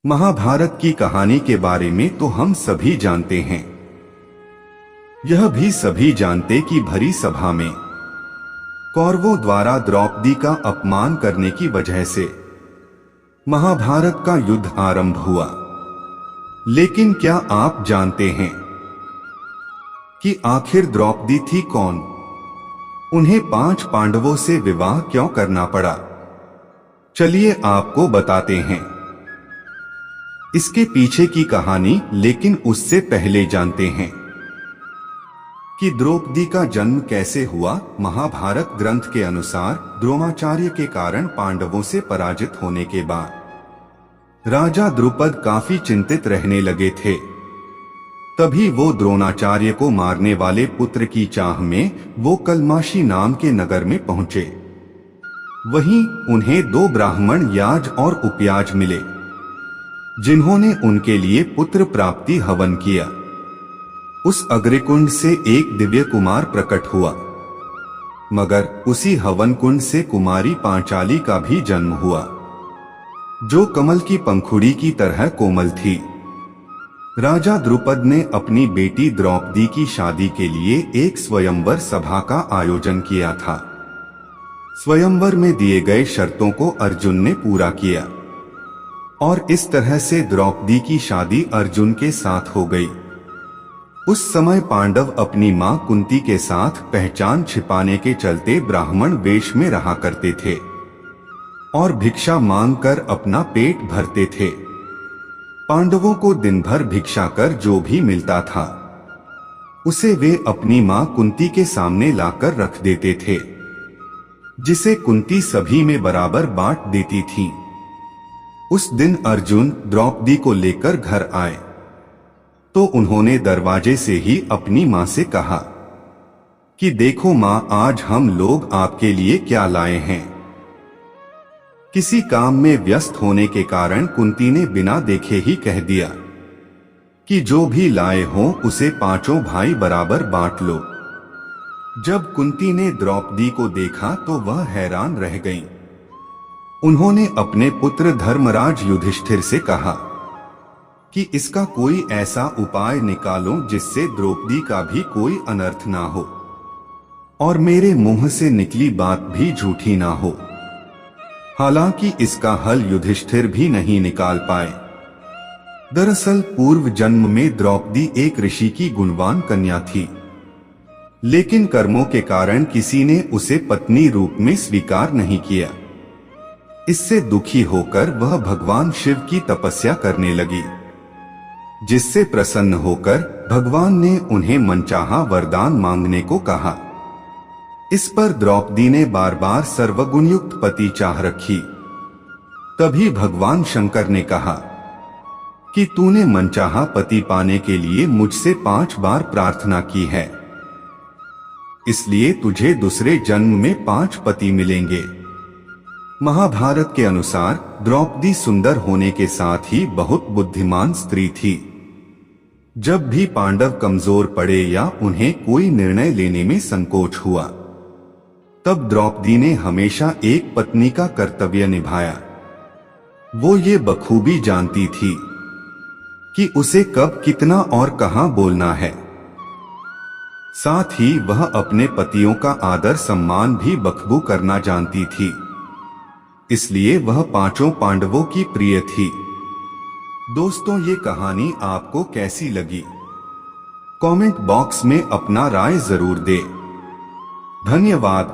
महाभारत की कहानी के बारे में तो हम सभी जानते हैं। यह भी सभी जानते कि भरी सभा में कौरवों द्वारा द्रौपदी का अपमान करने की वजह से महाभारत का युद्ध आरंभ हुआ। लेकिन क्या आप जानते हैं कि आखिर द्रौपदी थी कौन? उन्हें 5 पांडवों से विवाह क्यों करना पड़ा? चलिए आपको बताते हैं इसके पीछे की कहानी। लेकिन उससे पहले जानते हैं कि द्रौपदी का जन्म कैसे हुआ। महाभारत ग्रंथ के अनुसार द्रोणाचार्य के कारण पांडवों से पराजित होने के बाद राजा द्रुपद काफी चिंतित रहने लगे थे। तभी वो द्रोणाचार्य को मारने वाले पुत्र की चाह में वो कलमाशी नाम के नगर में पहुंचे। वहीं उन्हें 2 ब्राह्मण याज और उपयाज मिले, जिन्होंने उनके लिए पुत्र प्राप्ति हवन किया। उस अग्निकुंड से एक दिव्य कुमार प्रकट हुआ, मगर उसी हवन कुंड से कुमारी पांचाली का भी जन्म हुआ, जो कमल की पंखुड़ी की तरह कोमल थी। राजा द्रुपद ने अपनी बेटी द्रौपदी की शादी के लिए एक स्वयंवर सभा का आयोजन किया था। स्वयंवर में दिए गए शर्तों को अर्जुन ने पूरा किया और इस तरह से द्रौपदी की शादी अर्जुन के साथ हो गई। उस समय पांडव अपनी मां कुंती के साथ पहचान छिपाने के चलते ब्राह्मण वेश में रहा करते थे और भिक्षा मांगकर अपना पेट भरते थे। पांडवों को दिन भर भिक्षा कर जो भी मिलता था उसे वे अपनी मां कुंती के सामने लाकर रख देते थे, जिसे कुंती सभी में बराबर बांट देती थी। उस दिन अर्जुन द्रौपदी को लेकर घर आए तो उन्होंने दरवाजे से ही अपनी मां से कहा कि देखो मां, आज हम लोग आपके लिए क्या लाए हैं। किसी काम में व्यस्त होने के कारण कुंती ने बिना देखे ही कह दिया कि जो भी लाए हो उसे 5 भाई बराबर बांट लो। जब कुंती ने द्रौपदी को देखा तो वह हैरान रह गईं। उन्होंने अपने पुत्र धर्मराज युधिष्ठिर से कहा कि इसका कोई ऐसा उपाय निकालो जिससे द्रौपदी का भी कोई अनर्थ ना हो और मेरे मुंह से निकली बात भी झूठी ना हो। हालांकि इसका हल युधिष्ठिर भी नहीं निकाल पाए। दरअसल पूर्व जन्म में द्रौपदी एक ऋषि की गुणवान कन्या थी, लेकिन कर्मों के कारण किसी ने उसे पत्नी रूप में स्वीकार नहीं किया। इससे दुखी होकर वह भगवान शिव की तपस्या करने लगी, जिससे प्रसन्न होकर भगवान ने उन्हें मनचाहा वरदान मांगने को कहा। इस पर द्रौपदी ने बार बार सर्वगुणयुक्त पति चाह रखी। तभी भगवान शंकर ने कहा कि तूने मनचाहा पति पाने के लिए मुझसे 5 बार प्रार्थना की है, इसलिए तुझे दूसरे जन्म में 5 पति मिलेंगे। महाभारत के अनुसार द्रौपदी सुंदर होने के साथ ही बहुत बुद्धिमान स्त्री थी। जब भी पांडव कमजोर पड़े या उन्हें कोई निर्णय लेने में संकोच हुआ, तब द्रौपदी ने हमेशा एक पत्नी का कर्तव्य निभाया। वो ये बखूबी जानती थी कि उसे कब कितना और कहां बोलना है। साथ ही वह अपने पतियों का आदर सम्मान भी बखूबी करना जानती थी, इसलिए वह 5 पांडवों की प्रिय थी। दोस्तों, ये कहानी आपको कैसी लगी? कमेंट बॉक्स में अपना राय जरूर दें। धन्यवाद।